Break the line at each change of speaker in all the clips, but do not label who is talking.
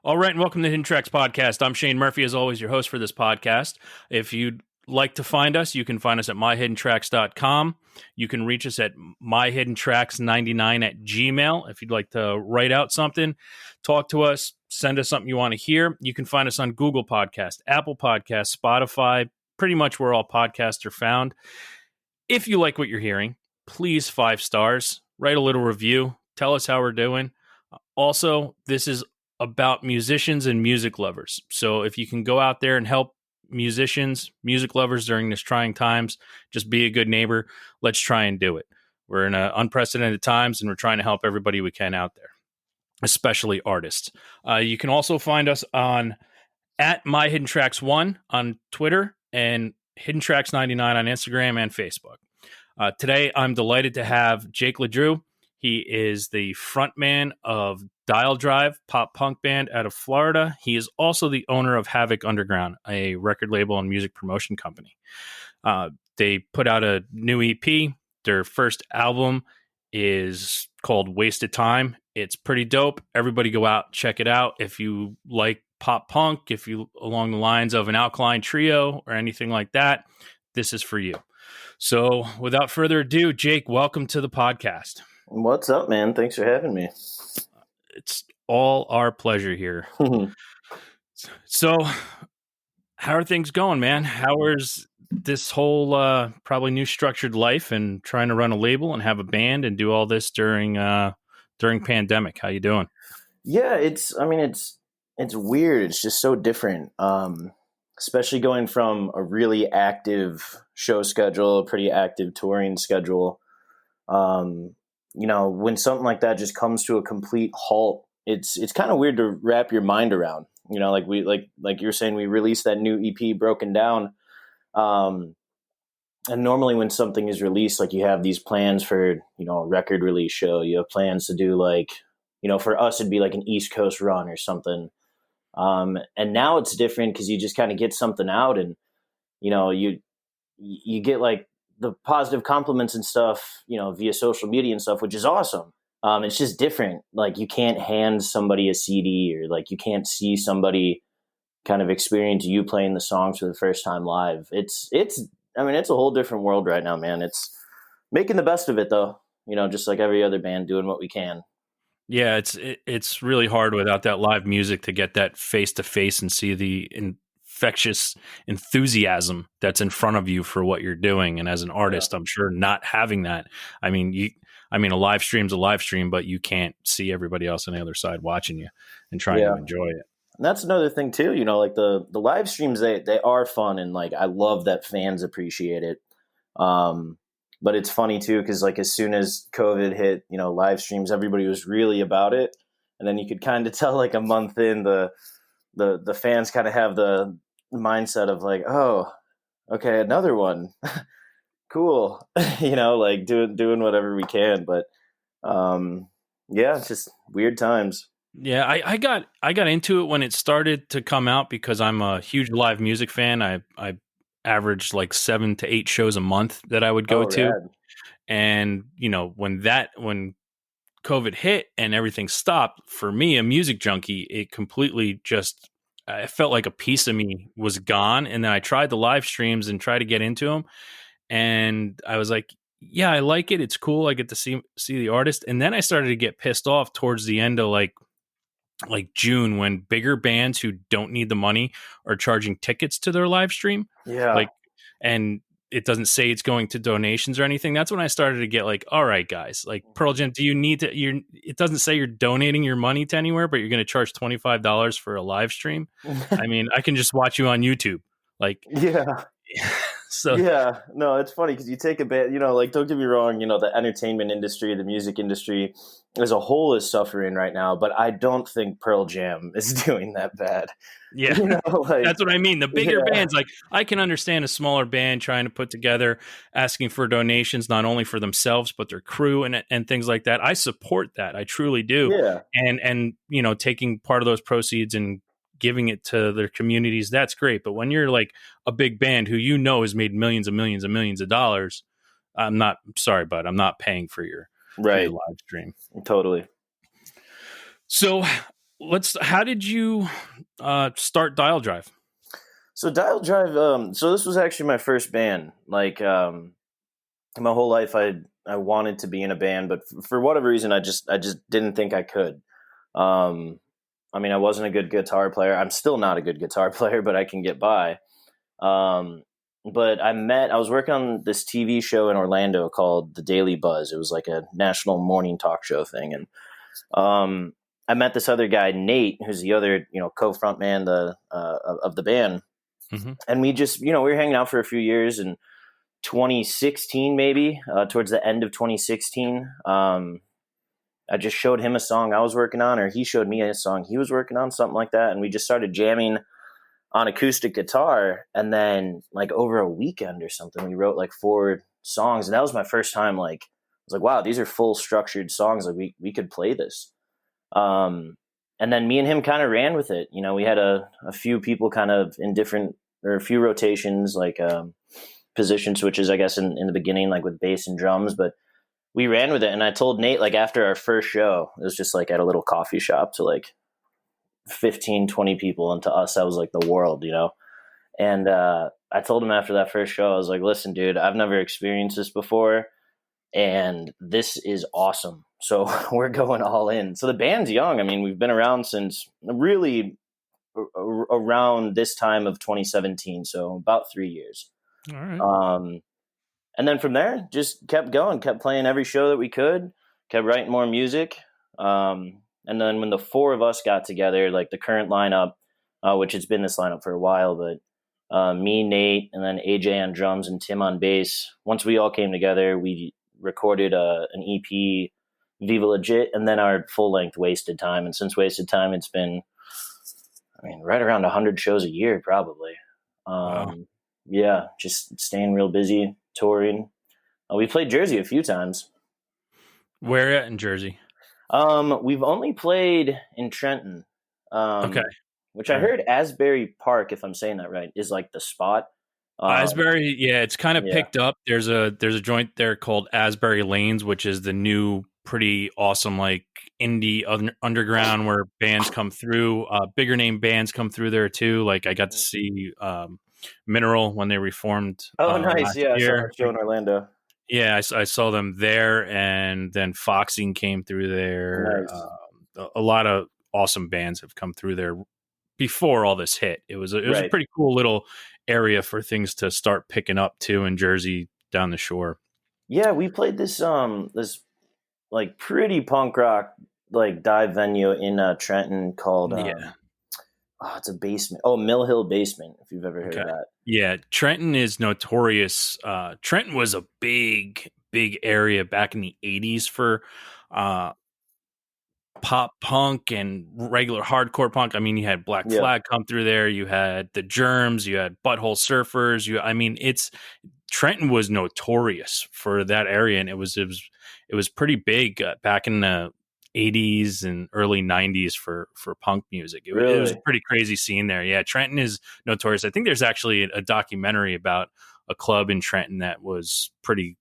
All right, and welcome to HiddenTrack's podcast. I'm Shane Murphy, as always, your host for this podcast. If you'd like to find us, you can find us at myhiddentracks.com. You can reach us at myhiddentracks99@gmail. If you'd like to write out something, talk to us, send us something you want to hear. You can find us on Google Podcast, Apple Podcast, Spotify, pretty much where all podcasts are found. If you like what you're hearing, please 5 stars, write a little review, tell us how we're doing. Also, this is about musicians and music lovers. So if you can go out there and help musicians, music lovers during this trying times, just be a good neighbor. Let's try and do it. We're in unprecedented times, and we're trying to help everybody we can out there, especially artists. You can also find us on at MyHiddenTracks1 on Twitter and HiddenTracks99 on Instagram and Facebook. Today, I'm delighted to have Jake LeDrew. He is the frontman of Dial Drive, pop punk band out of Florida. He is also the owner of Havoc Underground, a record label and music promotion company. They put out a new EP. Their first album is called Wasted Time. It's pretty dope. Everybody go out, check it out. If you like pop punk, if you along the lines of an Alkaline Trio or anything like that, this is for you. So without further ado, Jake, welcome to the podcast.
What's up, man? Thanks for having me.
It's all our pleasure here. So, how are things going, man? How is this whole probably new structured life and trying to run a label and have a band and do all this during pandemic? How you doing?
Yeah, it's weird. It's just so different. Especially going from a really active show schedule, a pretty active touring schedule. When something like that just comes to a complete halt, it's kind of weird to wrap your mind around. Like you were saying, we released that new EP, Broken Down. And normally when something is released, like you have these plans for, a record release show, you have plans to do for us, it'd be like an East Coast run or something. And now it's different because you just kind of get something out and, you get like the positive compliments and stuff, via social media and stuff, which is awesome. It's just different. Like you can't hand somebody a CD or like you can't see somebody kind of experience you playing the songs for the first time live. It's a whole different world right now, man. It's making the best of it though, just like every other band doing what we can.
Yeah, it's really hard without that live music to get that face to face and see the infectious enthusiasm that's in front of you for what you're doing. And as an artist, I'm sure not having that. A live stream's a live stream, but you can't see everybody else on the other side watching you and trying to enjoy it.
And that's another thing too, like the live streams, they are fun. And like, I love that fans appreciate it. But it's funny too, because like as soon as COVID hit, live streams, everybody was really about it. And then you could kind of tell like a month in the fans kind of have the mindset of like, oh, okay, another one. Cool. Like doing whatever we can. But it's just weird times.
Yeah, I got into it when it started to come out because I'm a huge live music fan. I averaged like 7 to 8 shows a month that I would go to.
Rad.
And, when COVID hit and everything stopped, for me, a music junkie, it completely just, I felt like a piece of me was gone. And then I tried the live streams and tried to get into them. And I was like, yeah, I like it. It's cool. I get to see the artist. And then I started to get pissed off towards the end of like June, when bigger bands who don't need the money are charging tickets to their live stream.
Yeah.
And it doesn't say it's going to donations or anything. That's when I started to get like, all right, guys, like Pearl Jam, do you need to, it doesn't say you're donating your money to anywhere, but you're going to charge $25 for a live stream. I can just watch you on YouTube. Like,
yeah.
So
yeah, no, it's funny because you take a bit, like, don't get me wrong, the entertainment industry, the music industry as a whole is suffering right now, but I don't think Pearl Jam is doing that bad.
Yeah, that's what I mean. The bigger bands, like I can understand a smaller band trying to put together, asking for donations, not only for themselves, but their crew and things like that. I support that. I truly do.
Yeah.
And taking part of those proceeds and giving it to their communities, that's great. But when you're like a big band who has made millions and millions and millions of dollars, I'm not paying for your live stream.
Totally.
So How did you start Dial Drive?
So Dial Drive, so this was actually my first band. Like, my whole life, I wanted to be in a band, but for whatever reason, I just didn't think I could. Um, I mean, I wasn't a good guitar player. I'm still not a good guitar player, but I can get by. Um, but I was working on this TV show in Orlando called The Daily Buzz. It was like a national morning talk show thing, and um, I met this other guy, Nate, who's the other, co-front man of the band,
Mm-hmm.
and we just, we were hanging out for a few years. And 2016, maybe towards the end of 2016, I just showed him a song I was working on, or he showed me a song he was working on, something like that, and we just started jamming on acoustic guitar. And then, like, over a weekend or something, we wrote like 4 songs, and that was my first time. Like, I was like, wow, these are full structured songs. Like, we could play this. Um, and then me and him kind of ran with it. We had a few people kind of in different, or a few rotations, like position switches, I guess, in the beginning, like with bass and drums. But we ran with it. And I told Nate, like, after our first show, it was just like at a little coffee shop to like 15, 20 people. And to us, that was like the world. And I told him after that first show, I was like, listen, dude, I've never experienced this before, and this is awesome. So we're going all in. So the band's young. I mean, we've been around since really around this time of 2017. So about 3 years.
All right.
And then from there, just kept going, kept playing every show that we could, kept writing more music. And then when the 4 of us got together, like the current lineup, which has been this lineup for a while, but me, Nate, and then AJ on drums and Tim on bass. Once we all came together, we recorded an EP, Viva Legit, and then our full length Wasted Time. And since Wasted Time, it's been, I mean, right around 100 shows a year, probably.
Wow.
Yeah, just staying real busy, touring. We played Jersey a few times.
Where at in Jersey?
We've only played in Trenton.
Okay.
Which I heard Asbury Park, if I'm saying that right, is like the spot.
Asbury, yeah, it's kind of
Yeah.
picked up. There's a joint there called Asbury Lanes, which is the new, pretty awesome, like indie underground, where bands come through. Bigger name bands come through there too. Like I got to see Mineral when they reformed.
Oh, nice.
Last
Yeah, I saw
year.
that show in Orlando.
Yeah, I saw them there, and then Foxing came through there.
Nice.
A lot of awesome bands have come through there before all this hit. It was a
Right.
pretty cool little area for things to start picking up too in Jersey down the shore.
Yeah, we played this like pretty punk rock like dive venue in Trenton called
Yeah.
it's a basement. Oh, Mill Hill Basement, if you've ever heard
Okay.
of that.
Yeah, Trenton is notorious. Trenton was a big area back in the 80s for uh, pop punk and regular hardcore punk. I mean, you had Black
Yeah.
Flag come through there. You had the Germs. You had Butthole Surfers. Trenton was notorious for that area, and it was pretty big back in the 80s and early 90s for punk music. It was a
Really?
pretty crazy scene there. Yeah, Trenton is notorious. I think there's actually a documentary about a club in Trenton that was pretty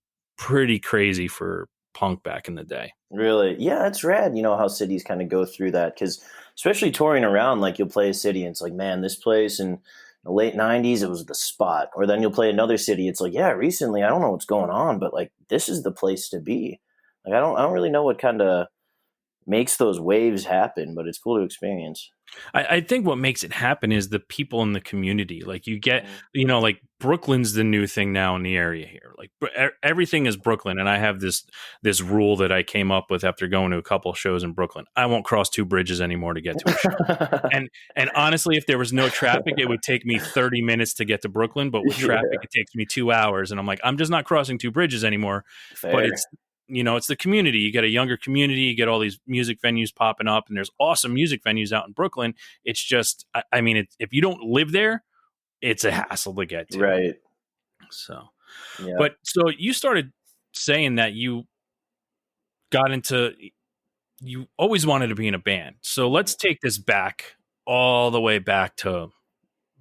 crazy for punk back in the day.
Really? Yeah, it's rad. You know how cities kind of go through that, because especially touring around, like you'll play a city and it's like, man, this place in the late 90s, it was the spot. Or then you'll play another city. It's like, yeah, recently, I don't know what's going on, but like, this is the place to be. Like, I don't really know what kind of makes those waves happen, but it's cool to experience.
I think what makes it happen is the people in the community. Like you get, like Brooklyn's the new thing now in the area here. Like everything is Brooklyn, and I have this rule that I came up with after going to a couple of shows in Brooklyn. I won't cross 2 bridges anymore to get to a show. and honestly, if there was no traffic, it would take me 30 minutes to get to Brooklyn. But with traffic,
Yeah.
it takes me 2 hours, and I'm like, I'm just not crossing 2 bridges anymore.
Fair.
But it's the community. You get a younger community, you get all these music venues popping up, and there's awesome music venues out in Brooklyn. It's just, I mean, if you don't live there, it's a hassle to get to.
Right.
So,
Yeah.
but so you started saying that you always wanted to be in a band. So let's take this back all the way back to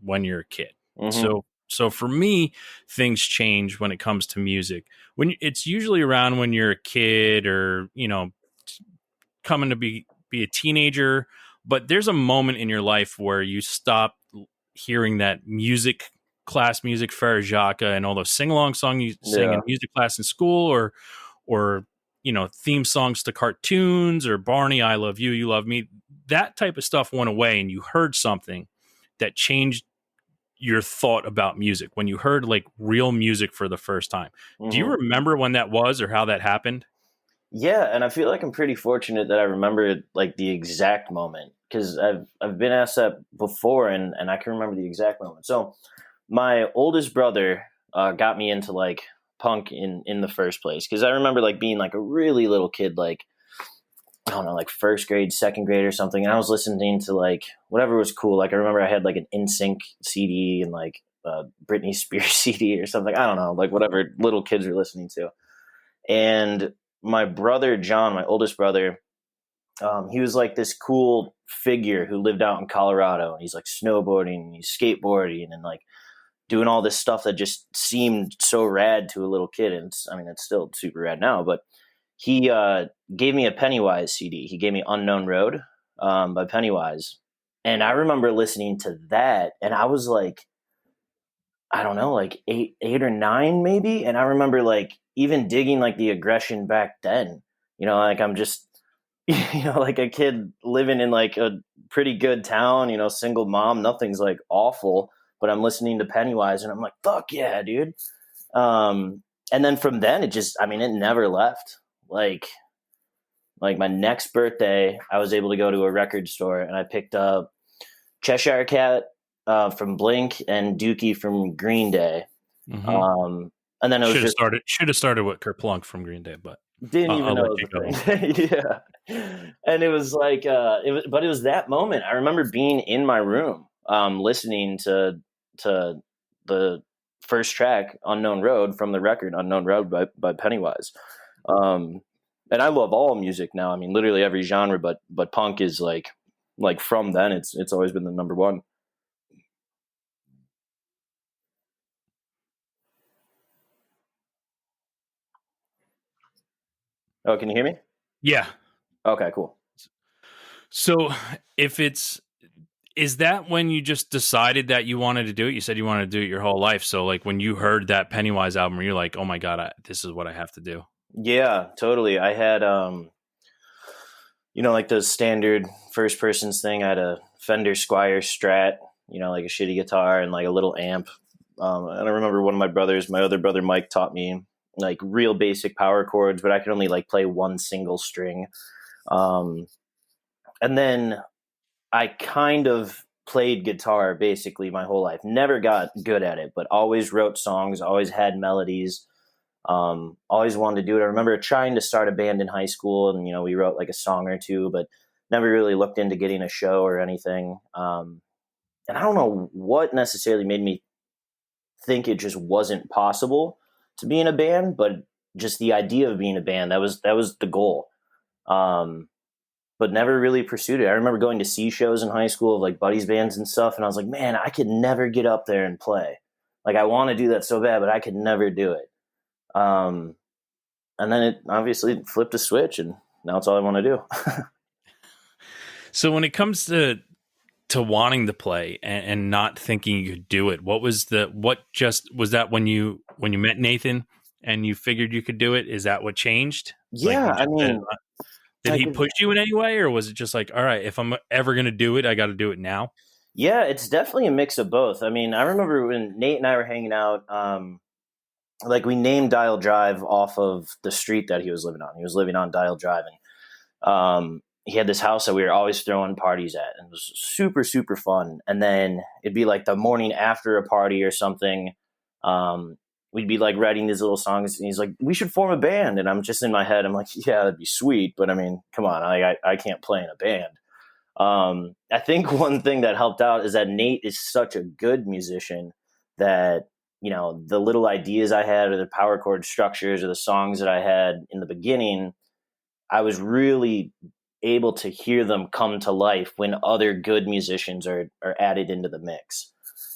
when you're a kid.
Mm-hmm.
So for me, things change when it comes to music. When it's usually around when you're a kid, or coming to be a teenager. but there's a moment in your life where you stop hearing that class music, Frere Jacques, and all those sing-along songs you sing in music class in school, or theme songs to cartoons, or Barney, I Love You, You Love Me. That type of stuff went away, and you heard something that changed your thought about music when you heard like real music for the first time. Do you remember when that was or how that happened?
Yeah, and I feel like I'm pretty fortunate that I remember like the exact moment, because I've been asked that before, and I can remember the exact moment. So my oldest brother got me into like punk in the first place, because I remember like being like a really little kid, like I don't know, like first grade, second grade or something, and I was listening to like whatever was cool. Like I remember I had like an NSYNC CD and like Britney Spears CD or something. I don't know, like whatever little kids are listening to. And my brother John, my oldest brother, he was like this cool figure who lived out in Colorado, and he's like snowboarding and he's skateboarding and like doing all this stuff that just seemed so rad to a little kid. And it's still super rad now, but he gave me a Pennywise CD. He gave me Unknown Road by Pennywise. And I remember listening to that, and I was like, I don't know, like eight or nine maybe. And I remember like even digging like the aggression back then, like I'm just, like a kid living in like a pretty good town, single mom, nothing's like awful, but I'm listening to Pennywise and I'm like, fuck yeah, dude. And then from then it never left. Like my next birthday, I was able to go to a record store and I picked up Cheshire Cat from Blink and Dookie from Green Day.
Mm-hmm.
And then it
should have started with Kerplunk from Green Day, but
didn't even know it was a thing. Yeah. And it was like, it was that moment. I remember being in my room, listening to the first track, Unknown Road, from the record Unknown Road by Pennywise. And I love all music now. I mean, literally every genre, but punk is like from then it's always been the number one. Oh, can you hear me?
Yeah.
Okay, cool.
So is that when you just decided that you wanted to do it? You said you wanted to do it your whole life. So like when you heard that Pennywise album, you're like, oh my God, this is what I have to do.
Yeah, totally. I had, like the standard first person's thing. I had a Fender Squier Strat, like a shitty guitar and like a little amp. And I remember my other brother Mike, taught me like real basic power chords, but I could only like play one single string. And then I kind of played guitar basically my whole life. Never got good at it, but always wrote songs, always had melodies, always wanted to do it. I remember trying to start a band in high school, and, we wrote like a song or two, but never really looked into getting a show or anything. And I don't know what necessarily made me think it just wasn't possible to be in a band, but just the idea of being a band, that was the goal. But never really pursued it. I remember going to see shows in high school of like buddies bands and stuff, and I was like, man, I could never get up there and play. Like I want to do that so bad, but I could never do it. And then it obviously flipped a switch, and now it's all I want to do.
So when it comes to wanting to play and not thinking you could do it, was that when you met Nathan and you figured you could do it? Is that what changed?
Yeah,
did he push you in any way, or was it just like, all right, if I'm ever going to do it, I got to do it now?
Yeah, it's definitely a mix of both. I mean, I remember when Nate and I were hanging out, like we named Dial Drive off of the street that he was living on. He was living on Dial Drive, and he had this house that we were always throwing parties at, and it was super, super fun. And then it'd be like the morning after a party or something. We'd be like writing these little songs, and he's like, we should form a band. And I'm just in my head, I'm like, yeah, that'd be sweet. But I mean, come on, I can't play in a band. I think one thing that helped out is that Nate is such a good musician that, the little ideas I had, or the power chord structures, or the songs that I had in the beginning, I was really able to hear them come to life when other good musicians are added into the mix.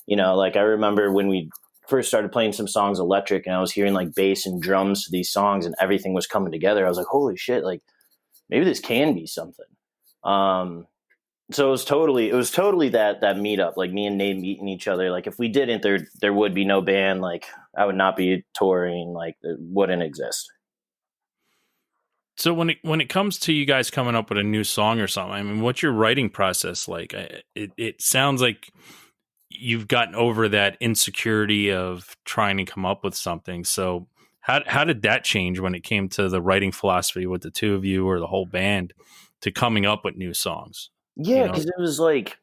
Like I remember when we first started playing some songs electric, and I was hearing like bass and drums to these songs, and everything was coming together. I was like, holy shit, like maybe this can be something. So it was totally that meetup, like me and Nate meeting each other. Like if we didn't, there would be no band. Like I would not be touring. Like it wouldn't exist.
So when it comes to you guys coming up with a new song or something, I mean, what's your writing process like? It sounds like you've gotten over that insecurity of trying to come up with something. So how did that change when it came to the writing philosophy with the two of you or the whole band to coming up with new songs? You
Yeah,
know,
because it was like,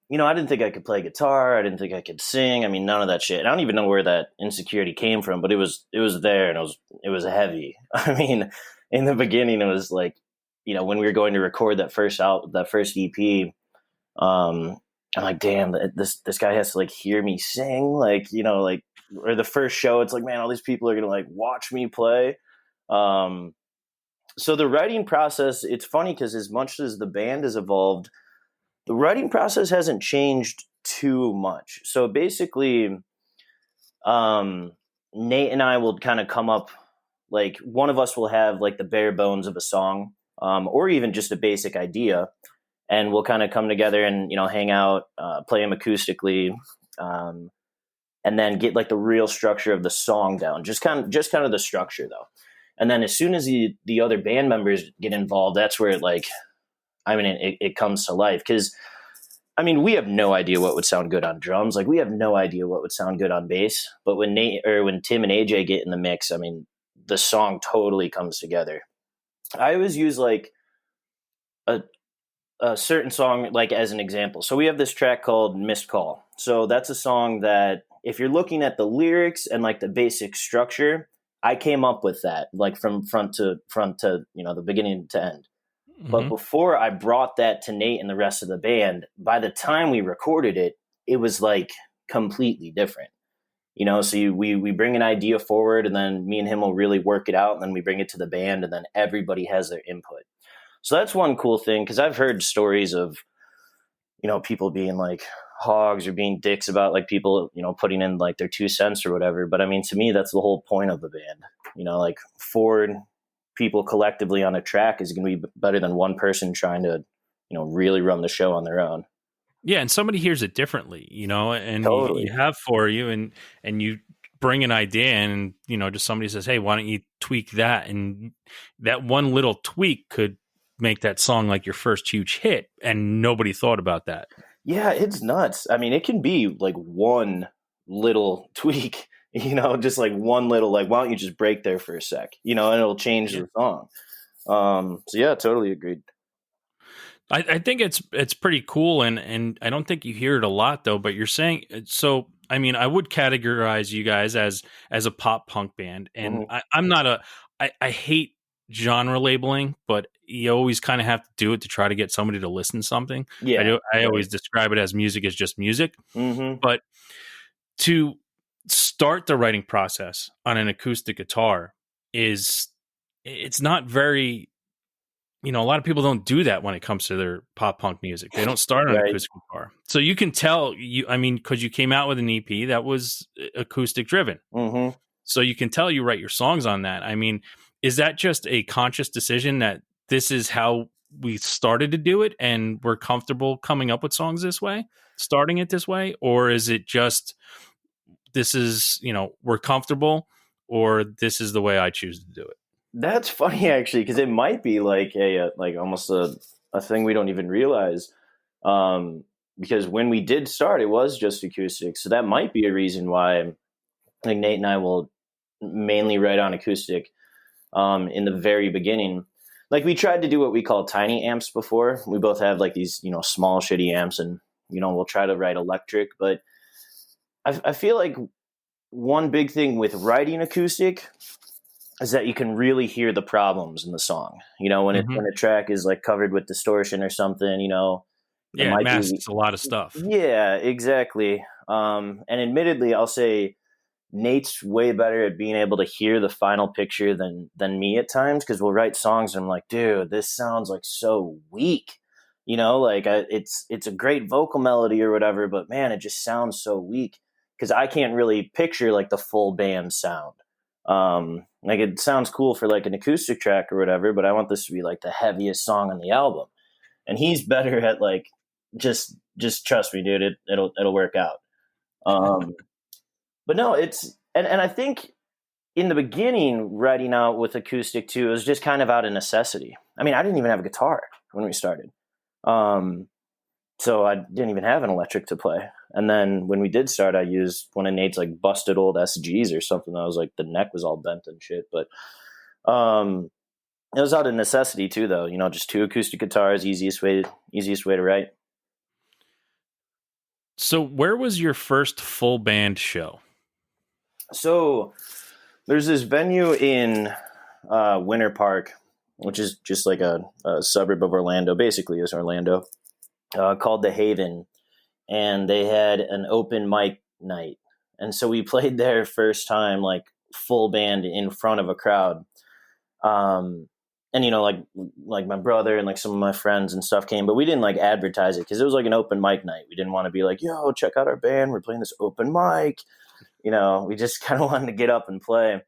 I didn't think I could play guitar. I didn't think I could sing. I mean, none of that shit. I don't even know where that insecurity came from, but it was there, and it was heavy. I mean, in the beginning, it was like, when we were going to record that first EP, I'm like, damn, this guy has to like hear me sing, like, like, or the first show, it's like, man, all these people are gonna like watch me play. Um, so the writing process, it's funny because as much as the band has evolved, the writing process hasn't changed too much. So basically, um, Nate and I will kind of come up, like one of us will have like the bare bones of a song, or even just a basic idea, and we'll kind of come together and hang out, play them acoustically, um, and then get like the real structure of the song down. Just kind of the structure though. And then as soon as the other band members get involved, that's where it comes to life. Because I mean, we have no idea what would sound good on drums. Like we have no idea what would sound good on bass. But when Tim and AJ get in the mix, I mean, the song totally comes together. I always use like a a certain song like as an example. So we have this track called Missed Call. So that's a song that if you're looking at the lyrics and like the basic structure, I came up with that like from front to the beginning to end. But
hmm
before I brought that to Nate and the rest of the band, by the time we recorded it, it was like completely different. So we bring an idea forward, and then me and him will really work it out, and then we bring it to the band, and then everybody has their input. So that's one cool thing, because I've heard stories of people being like hogs or being dicks about like people putting in like their 2 cents or whatever. But I mean, to me, that's the whole point of the band. Like 4 people collectively on a track is going to be better than one person trying to really run the show on their own.
Yeah, and somebody hears it differently, and
Totally.
you have for you, and you bring an idea, and just somebody says, "Hey, why don't you tweak that?" And that one little tweak could make that song like your first huge hit, and nobody thought about that.
Yeah, it's nuts. I mean, it can be like one little tweak, just like one little, like, why don't you just break there for a sec, and it'll change
Yeah.
the song. So yeah, totally agreed.
I think it's pretty cool, and I don't think you hear it a lot though. But you're saying so. I mean, I would categorize you guys as a pop punk band, and
Hmm.
I'm not a. I hate genre labeling, but you always kind of have to do it to try to get somebody to listen to something. I
Yeah.
do. I
Right.
always describe it as music is just music,
Hmm.
but to start the writing process on an acoustic guitar is it's not very a lot of people don't do that when it comes to their pop punk music. They don't start on
Right.
acoustic guitar. So you can tell I mean, because you came out with an EP that was acoustic driven.
Hmm.
So you can tell you write your songs on that. I mean, is that just a conscious decision that this is how we started to do it and we're comfortable coming up with songs this way, starting it this way? Or is it just this is, we're comfortable or this is the way I choose to do it?
That's funny actually, because it might be like like almost a thing we don't even realize. Um, because when we did start, it was just acoustic, so that might be a reason why. Like Nate and I will mainly write on acoustic. In the very beginning, like we tried to do what we call tiny amps before. We both have like these small shitty amps, and we'll try to write electric. But I feel like one big thing with writing acoustic is that you can really hear the problems in the song. When
Hmm.
a track is like covered with distortion or something, it
Yeah, it
might be.
masks a lot of stuff.
Yeah, exactly. And admittedly, I'll say Nate's way better at being able to hear the final picture than me at times, because we'll write songs and I'm like, dude, this sounds like so weak. Like it's a great vocal melody or whatever, but man, it just sounds so weak because I can't really picture like the full band sound. Like it sounds cool for like an acoustic track or whatever, but I want this to be like the heaviest song on the album. And he's better at like just trust me, dude. It'll work out. But no, and I think in the beginning, writing out with acoustic too, it was just kind of out of necessity. I mean, I didn't even have a guitar when we started. So I didn't even have an electric to play. And then when we did start, I used one of Nate's like busted old SGs or something. That was like, the neck was all bent and shit. But it was out of necessity too, though. Just 2 acoustic guitars, easiest way to write.
So where was your first full band show?
So there's this venue in Winter Park, which is just like a suburb of Orlando, basically is Orlando, called The Haven. And they had an open mic night. And so we played there first time, like full band in front of a crowd. And like my brother and like some of my friends and stuff came, but we didn't like advertise it because it was like an open mic night. We didn't want to be like, yo, check out our band. We're playing this open mic. We just kind of wanted to get up and play.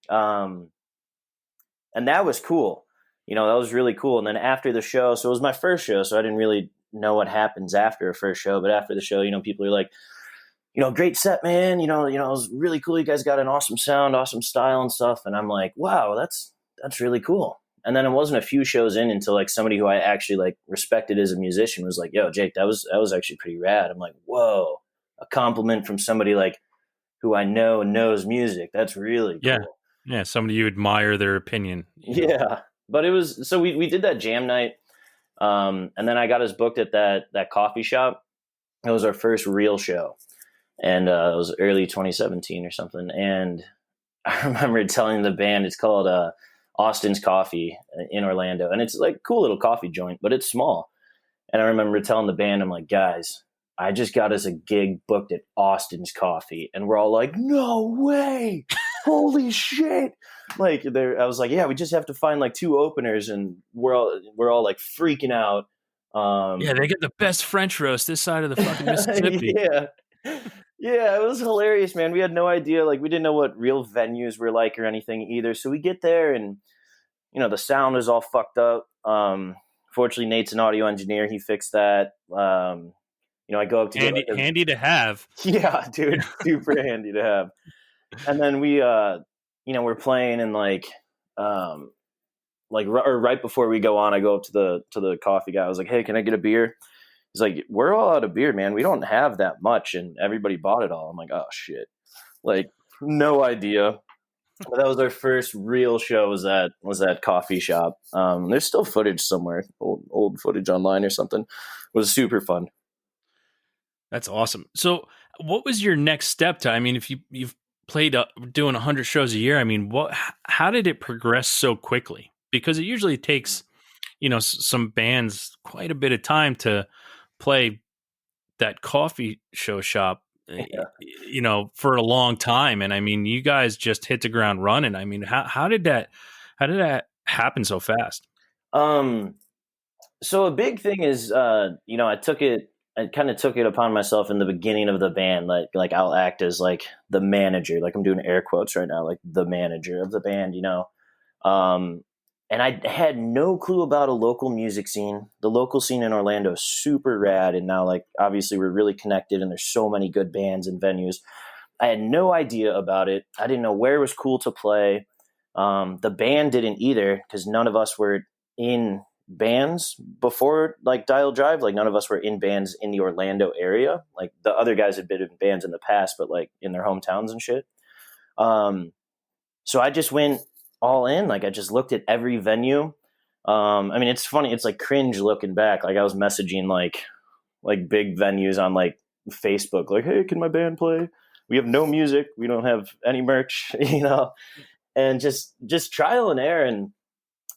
And that was cool. That was really cool. And then after the show, so it was my first show, so I didn't really know what happens after a first show. But after the show, people are like, great set, man. It was really cool. You guys got an awesome sound, awesome style and stuff. And I'm like, wow, that's really cool. And then it wasn't a few shows in until like somebody who I actually like respected as a musician was like, yo, Jake, that was actually pretty rad. I'm like, whoa, a compliment from somebody like who I know knows music. That's really cool.
Yeah. Somebody you admire their opinion.
Yeah. But it was, so we did that jam night. And then I got us booked at that coffee shop. It was our first real show. And it was early 2017 or something. And I remember telling the band, it's called Austin's Coffee in Orlando. And it's like a cool little coffee joint, but it's small. And I remember telling the band, I'm like, guys, I just got us a gig booked at Austin's Coffee. And we're all like, no way. Holy shit. Like I was like, yeah, we just have to find like 2 openers, and we're all like freaking out.
They get the best French roast this side of the fucking Mississippi.
Yeah, it was hilarious, man. We had no idea, like we didn't know what real venues were like or anything either. So we get there, and the sound is all fucked up. Fortunately, Nate's an audio engineer. He fixed that. I go up to
handy to have.
Yeah, dude, super handy to have. And then we, we're playing, and right before we go on, I go up to the coffee guy. I was like, hey, can I get a beer? He's like, we're all out of beer, man. We don't have that much, and everybody bought it all. I'm like, oh shit, like no idea. But that was our first real show. Was that coffee shop? There's still footage somewhere, old footage online or something. It was super fun.
That's awesome. So, what was your next step I mean, if you've played doing 100 shows a year, I mean, how did it progress so quickly? Because it usually takes, some bands quite a bit of time to play that coffee show shop, for a long time. And I mean, you guys just hit the ground running. I mean, how did that happen so fast?
So a big thing is, I kind of took it upon myself in the beginning of the band, like I'll act as like the manager, like I'm doing air quotes right now, like the manager of the band, and I had no clue about a local music scene. The local scene in Orlando is super rad. And now, like, obviously we're really connected, and there's so many good bands and venues. I had no idea about it. I didn't know where it was cool to play. The band didn't either, because none of us were in bands before like Dial Drive. Like none of us were in bands in the Orlando area. Like the other guys had been in bands in the past, but like in their hometowns and shit. So I just went all in. Like I just looked at every venue. I mean, it's funny. It's like cringe looking back. Like I was messaging like big venues on like Facebook, like, hey, can my band play? We have no music. We don't have any merch, and just trial and error. And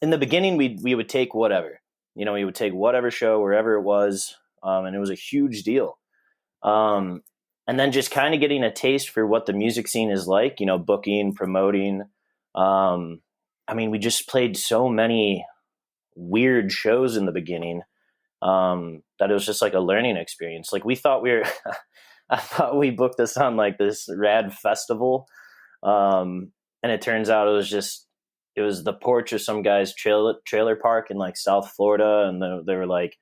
in the beginning, we would take whatever, we would take whatever show, wherever it was. And it was a huge deal. And then just kind of getting a taste for what the music scene is like, booking, promoting. I mean, we just played so many weird shows in the beginning, that it was just like a learning experience. Like we thought I thought we booked this on like this rad festival. And it turns out it was the porch of some guy's trailer park in like South Florida. And they were like,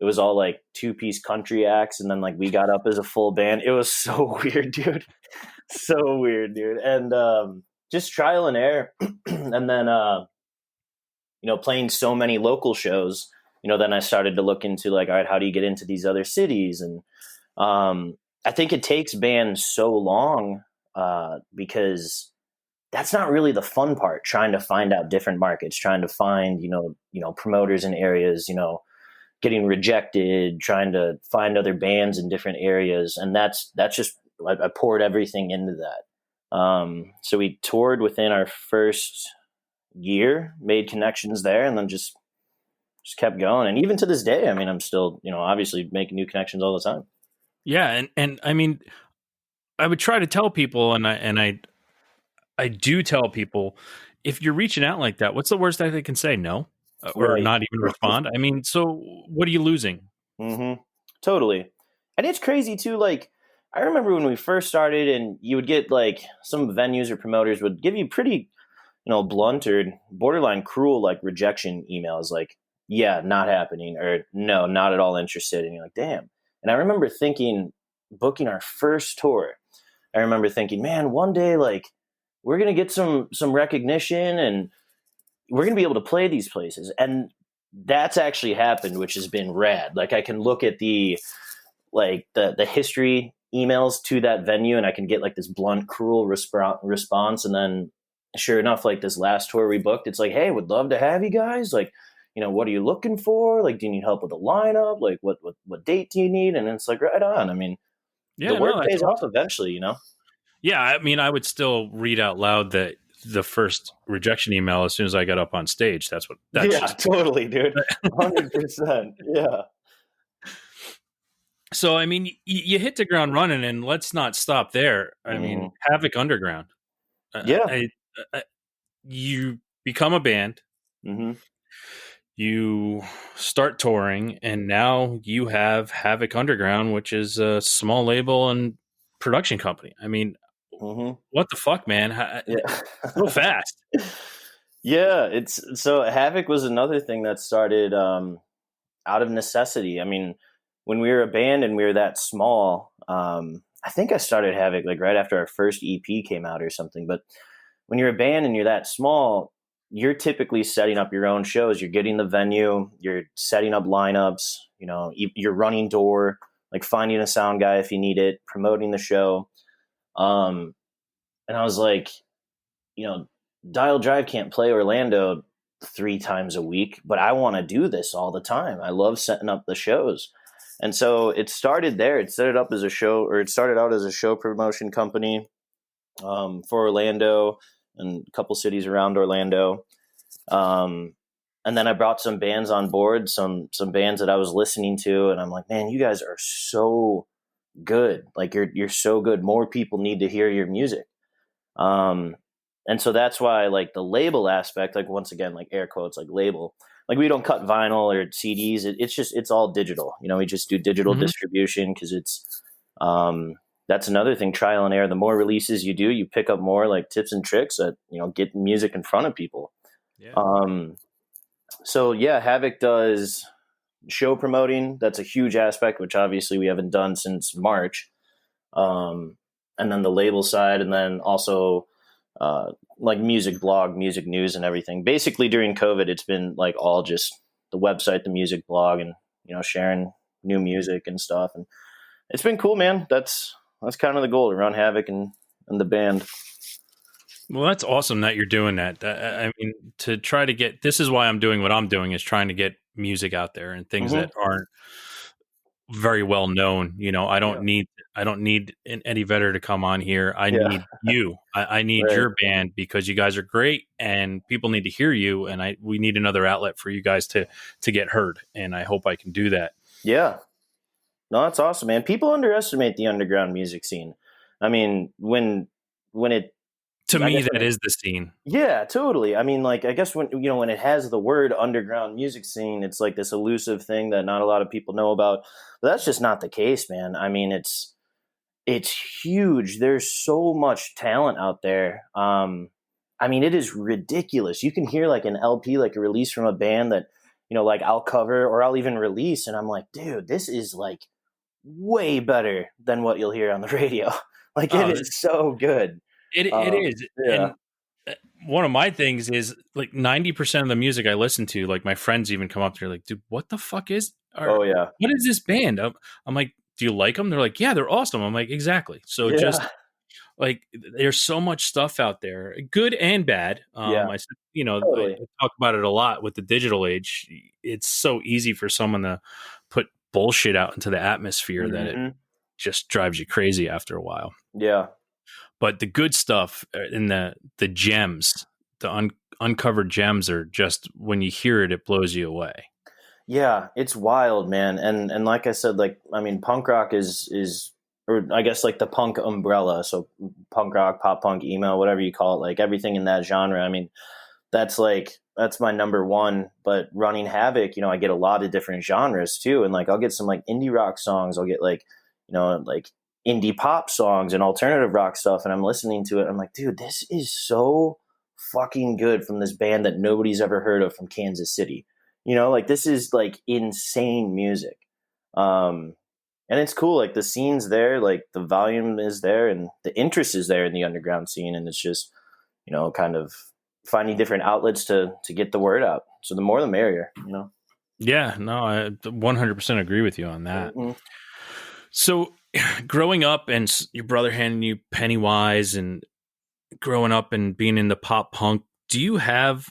it was all like 2-piece country acts, and then like we got up as a full band. It was so weird, dude. So weird, dude. And just trial and error. And then playing so many local shows, then I started to look into like, all right, how do you get into these other cities? And I think it takes bands so long because that's not really the fun part, trying to find out different markets, trying to find, promoters in areas, getting rejected, trying to find other bands in different areas. And that's just, I poured everything into that. So we toured within our first year, made connections there, and then just kept going. And even to this day, I mean, I'm still, obviously making new connections all the time.
Yeah. And I mean, I would try to tell people, and I do tell people, if you're reaching out like that, what's the worst that they can say? No, or
Right.
not even respond. I mean, so what are you losing?
Mm-hmm. Totally. And it's crazy too. Like, I remember when we first started, and you would get like some venues or promoters would give you pretty, blunt or borderline cruel, like rejection emails, like, yeah, not happening, or no, not at all interested. And you're like, damn. And I remember thinking, booking our first tour, I remember thinking, man, one day, like, we're going to get some recognition, and we're going to be able to play these places. And that's actually happened, which has been rad. Like, I can look at the history emails to that venue, and I can get like this blunt, cruel response. And then sure enough, like this last tour we booked, it's like, hey, would love to have you guys. Like, what are you looking for? Like, do you need help with the lineup? Like, what date do you need? And it's like, right on. I mean, the work pays off eventually,
Yeah, I mean, I would still read out loud the first rejection email as soon as I got up on stage. That's just
totally, dude. 100%. Yeah.
So, I mean, you hit the ground running, and let's not stop there. I mean, Havoc Underground.
Yeah.
You become a band.
Mm-hmm.
You start touring, and now you have Havoc Underground, which is a small label and production company. I mean, what the fuck, man?
Yeah.
So fast.
Yeah, it's so Havoc was another thing that started out of necessity. I mean, when we were a band and we were that small, I think I started Havoc like right after our first EP came out or something. But when you're a band and you're that small, you're typically setting up your own shows. You're getting the venue, you're setting up lineups, you're running door, like finding a sound guy if you need it, promoting the show. And I was like, Dial Drive can't play Orlando 3 times a week, but I want to do this all the time. I love setting up the shows. And so it started there. It started out as a show promotion company for Orlando and a couple cities around Orlando. And then I brought some bands on board, some bands that I was listening to, and I'm like, man, you guys are so good. Like you're so good. More people need to hear your music. And so that's why, like, the label aspect, like, once again, like air quotes, like label, like we don't cut vinyl or CDs. It's all digital. We just do digital distribution because it's, that's another thing, trial and error. The more releases you do, you pick up more like tips and tricks that, get music in front of people. Yeah. So yeah, Havoc does show promoting. That's a huge aspect, which obviously we haven't done since March. And then the label side, and then also, like music blog, music news, and everything. Basically, during COVID, it's been like all just the website, the music blog, and sharing new music and stuff. And it's been cool, man. That's kind of the goal, to run Havoc and the band.
Well, that's awesome that you're doing that. I mean, to try to get, this is why I'm doing what I'm doing, is trying to get music out there and things that aren't very well known. I don't need an Eddie Vedder to come on here. I need you. I need your band, because you guys are great and people need to hear you. And we need another outlet for you guys to get heard. And I hope I can do that. Yeah.
No, that's awesome, man. People underestimate the underground music scene. I mean, when it,
to me, that is the scene.
Yeah, totally. I mean, like, I guess when it has the word underground music scene, it's like this elusive thing that not a lot of people know about. But that's just not the case, man. I mean, it's huge. There's so much talent out there. I mean, it is ridiculous. You can hear like an LP, like a release from a band that, like I'll cover or I'll even release, and I'm like, dude, this is like way better than what you'll hear on the radio. Like it
Oh,
is so good.
it is.
Yeah.
And one of my things is like 90% of the music I listen to, like my friends even come up to me like, dude, what the fuck
Oh yeah.
what is this band? I'm like, do you like them? They're like, yeah, they're awesome. I'm like, exactly. So just
Yeah.
like, there's so much stuff out there, good and bad.
Yeah.
I said, I
Totally.
talk about it a lot with the digital age. It's so easy for someone to put bullshit out into the atmosphere that it
Hmm.
just drives you crazy after a while.
Yeah.
But the good stuff and the gems, uncovered gems are just, when you hear it, it blows you away.
Yeah, it's wild, man. And like I said, like I mean, punk rock is or I guess like the punk umbrella. So punk rock, pop punk, emo, whatever you call it, like everything in that genre. I mean, that's my number one. But running Havoc, I get a lot of different genres too. And like I'll get some like indie rock songs, I'll get like, like indie pop songs and alternative rock stuff, and I'm listening to it. I'm like, dude, this is so fucking good from this band that nobody's ever heard of from Kansas City. Like this is like insane music. Um, and it's cool. Like the scene's there, like the volume is there, and the interest is there in the underground scene. And it's just, kind of finding different outlets to get the word out. So the more the merrier.
Yeah, no, I 100% agree with you on that.
Hmm.
So, growing up and your brother handing you Pennywise, and growing up and being into pop punk, do you have?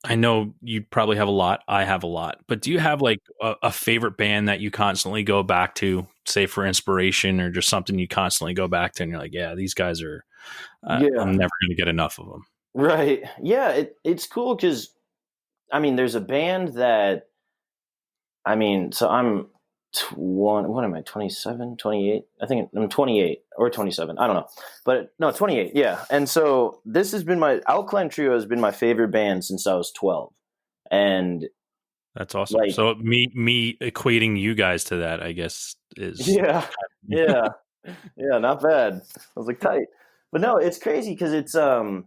I know you probably have a lot. I have a lot, but do you have like a favorite band that you constantly go back to, say for inspiration, or just something you constantly go back to, and you're like, yeah, these guys are. I'm
Yeah.
never going to get enough of them.
Right. Yeah. It's cool because I mean, there's a band that I mean, so I'm what am I, 27, 28? I think I'm 28 or 27. I don't know. But no, 28. Yeah. And so this has been my Alkaline Trio has been my favorite band since I was 12. And
That's awesome.
like,
So me equating you guys to that, I guess, is
yeah, yeah, yeah, not bad. I was like tight. But no, it's crazy because it's I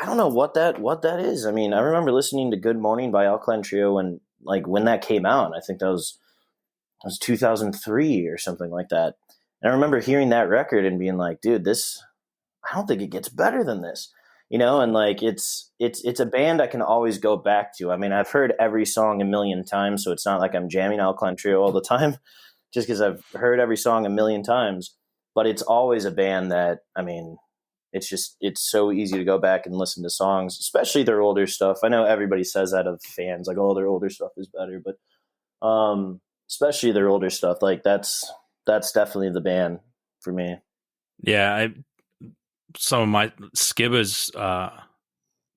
don't know what that is. I mean, I remember listening to Good Morning by Alkaline Trio when that came out. I think that was 2003 or something like that. And I remember hearing that record and being like, dude, I don't think it gets better than this. And like it's a band I can always go back to. I mean, I've heard every song a million times, so it's not like I'm jamming Alkaline Trio all the time just because I've heard every song a million times. But it's always a band that, I mean, it's so easy to go back and listen to songs, especially their older stuff. I know everybody says that of fans, like, oh, their older stuff is better, but especially their older stuff, like that's definitely the band for me.
Yeah, some of my Skibba's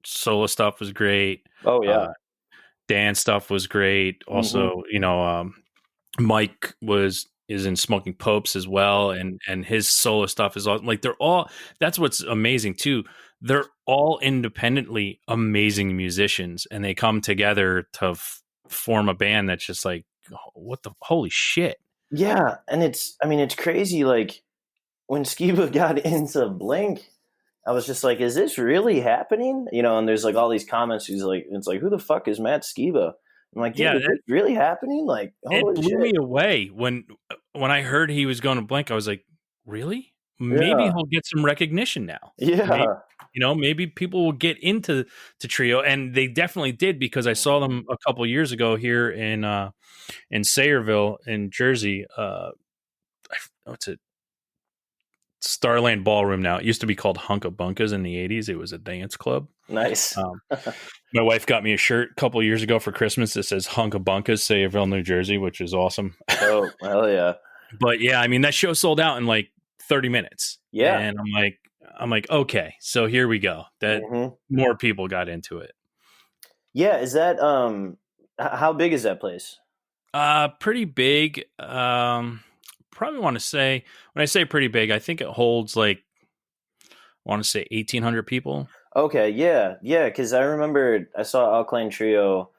solo stuff was great.
Oh yeah.
Dan stuff was great.
Hmm.
Also, Mike is in Smoking Popes as well, and his solo stuff is all like, they're all. That's what's amazing too. They're all independently amazing musicians, and they come together to form a band that's just like, what the holy shit.
Yeah, and it's crazy. Like when Skiba got into Blink, I was just like, is this really happening? And there's like all these comments. He's like, it's like, who the fuck is Matt Skiba? I'm like, dude,
Yeah,
is this really happening? Like,
it
holy
blew me
shit.
away when I heard he was going to Blink. I was like, really? Maybe
Yeah.
he'll get some recognition now. Maybe
Yeah.
maybe people will get into Trio, and they definitely did, because I saw them a couple years ago here in Sayreville in Jersey. What's it? Starland Ballroom now. It used to be called Hunka Bunkas in the 80s. It was a dance club.
Nice.
Um, my wife got me a shirt a couple years ago for Christmas that says Hunka Bunkas, Sayreville, New Jersey, which is awesome.
Oh, hell yeah.
But yeah, I mean, that show sold out in like 30 minutes.
Yeah.
And I'm like, okay, so here we go. That
Hmm.
more people got into it.
Yeah. Is that how big is that place?
Pretty big. Probably want to say, when I say pretty big, I think it holds like, I want to say 1,800 people.
Okay. Yeah. Yeah. Because I remember I saw Alkaline Trio,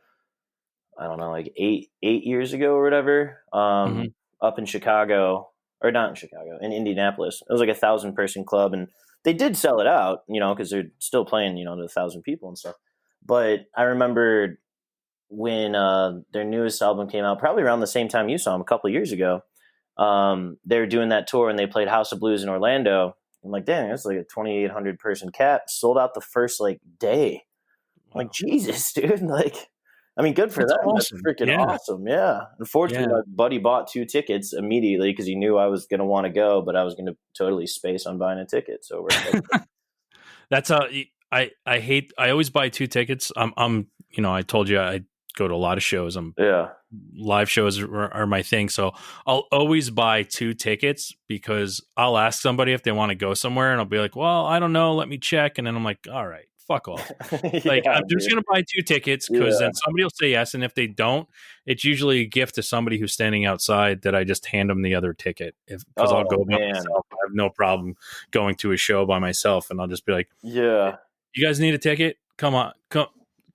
I don't know, like eight years ago or whatever,
Hmm.
up in Chicago, or not in Chicago, in Indianapolis. It was like 1,000-person club, and they did sell it out, because they're still playing, to 1,000 people and stuff. But I remember when their newest album came out, probably around the same time you saw them, a couple of years ago. They were doing that tour and they played House of Blues in Orlando. I'm like, dang, that's like a 2,800 person cat. Sold out the first like day. I'm like, Jesus, dude. Like, I mean, good for
That's
them.
awesome.
That's freaking awesome. Yeah. Unfortunately,
Yeah.
my buddy bought 2 tickets immediately because he knew I was going to want to go, but I was going to totally space on buying a ticket. So we're
That's how I always buy 2 tickets. I'm I told you I go to a lot of shows.
yeah.
Live shows are my thing. So I'll always buy 2 tickets because I'll ask somebody if they want to go somewhere and I'll be like, well, I don't know. Let me check. And then I'm like, all right, fuck off. Like,
Yeah,
I'm just going to buy 2 tickets because then somebody will say yes. And if they don't, it's usually a gift to somebody who's standing outside that I just hand them the other ticket. Because I'll go by myself. I have no problem going to a show by myself. And I'll just be like,
yeah.
you guys need a ticket? Come on. Come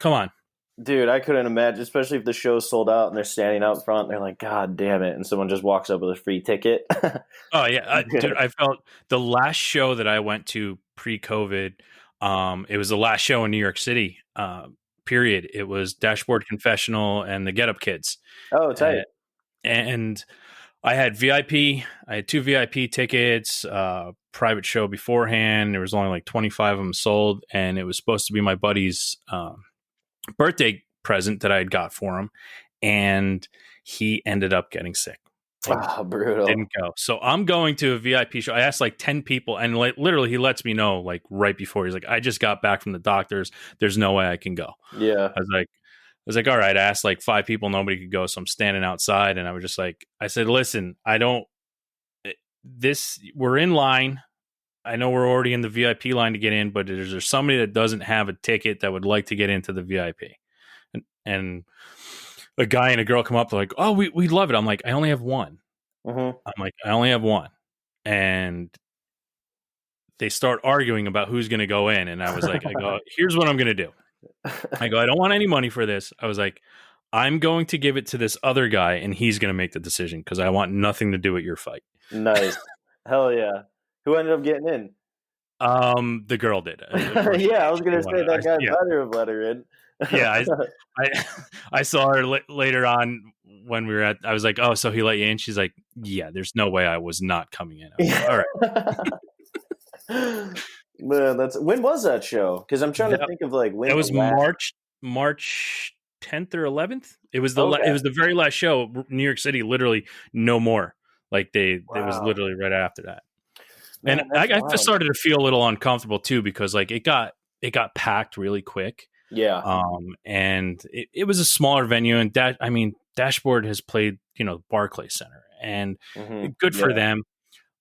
on.
Dude, I couldn't imagine, especially if the show's sold out and they're standing out front. They're like, God damn it. And someone just walks up with a free ticket.
Oh, yeah. Dude, I felt the last show that I went to pre-COVID, it was the last show in New York City, period. It was Dashboard Confessional and the Get Up Kids.
Oh, tight.
And I had VIP. I had 2 VIP tickets, private show beforehand. There was only like 25 of them sold. And it was supposed to be my buddy's birthday present that I had got for him. And he ended up getting sick.
Brutal.
Didn't go. So I'm going to a VIP show. I asked like 10 people and like literally he lets me know like right before. He's like, I just got back from the doctors. There's no way I can go.
Yeah.
I was like, all right. I asked like 5 people, nobody could go. So I'm standing outside and I was just like, I said, listen, we're in line. I know we're already in the VIP line to get in, but is there somebody that doesn't have a ticket that would like to get into the VIP? And a guy and a girl come up like, oh, we love it. I'm like, I only have one.
Mm-hmm.
I'm like, I only have one. And they start arguing about who's going to go in. And I was like, I go, here's what I'm going to do. I go, I don't want any money for this. I was like, I'm going to give it to this other guy and he's going to make the decision because I want nothing to do with your fight.
Nice. Hell yeah. Who ended up getting in?
The girl did.
Yeah, I was going to say that guy better have let her in.
Yeah, I saw her later on when we were I was like, oh, so he let you in? She's like, yeah, there's no way I was not coming in. Like, all
right. Man, when was that show? Because I'm trying to think of like when
it was March 10th or 11th. It was it was the very last show. New York City, literally no more. Like it was literally right after that. Man, and I just started to feel a little uncomfortable too because like it got packed really quick.
Yeah.
And it was a smaller venue, and Dashboard has played, Barclays Center, and good for them.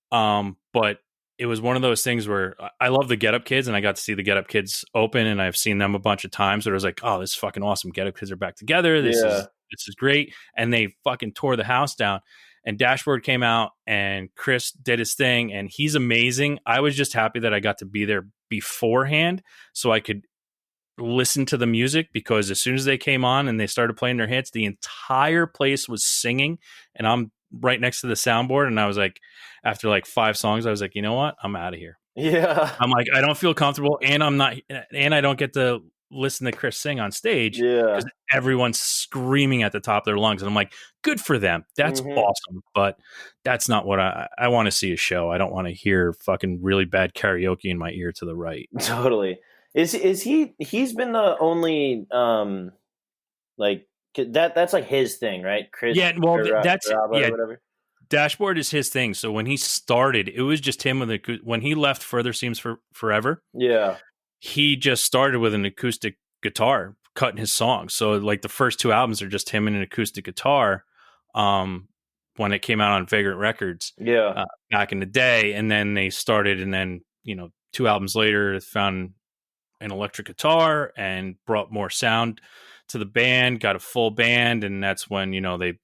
But it was one of those things where I love the Get Up Kids, and I got to see the Get Up Kids open, and I've seen them a bunch of times. But I was like, oh, this is fucking awesome. Get Up Kids are back together. This is great, and they fucking tore the house down. And Dashboard came out, and Chris did his thing, and he's amazing. I was just happy that I got to be there beforehand, so I could listen to the music, because as soon as they came on and they started playing their hits, the entire place was singing, and I'm right next to the soundboard. And I was like, after like 5 songs, I was like, you know what? I'm out of here.
Yeah.
I'm like, I don't feel comfortable, and I don't get to listen to Chris sing on stage because everyone's screaming at the top of their lungs. And I'm like, good for them. That's awesome. But that's not what I want to see a show. I don't want to hear fucking really bad karaoke in my ear to the right.
Totally. He's been the only like that's like his thing, right? Chris.
Yeah, well, that's
whatever.
Dashboard is his thing. So when he started, it was just him when he left Further Seems Forever.
Yeah,
he just started with an acoustic guitar cutting his songs. So like the first 2 albums are just him and an acoustic guitar. When it came out on Vagrant Records, back in the day, and then they started, and then 2 albums later, found an electric guitar and brought more sound to the band, got a full band, and that's when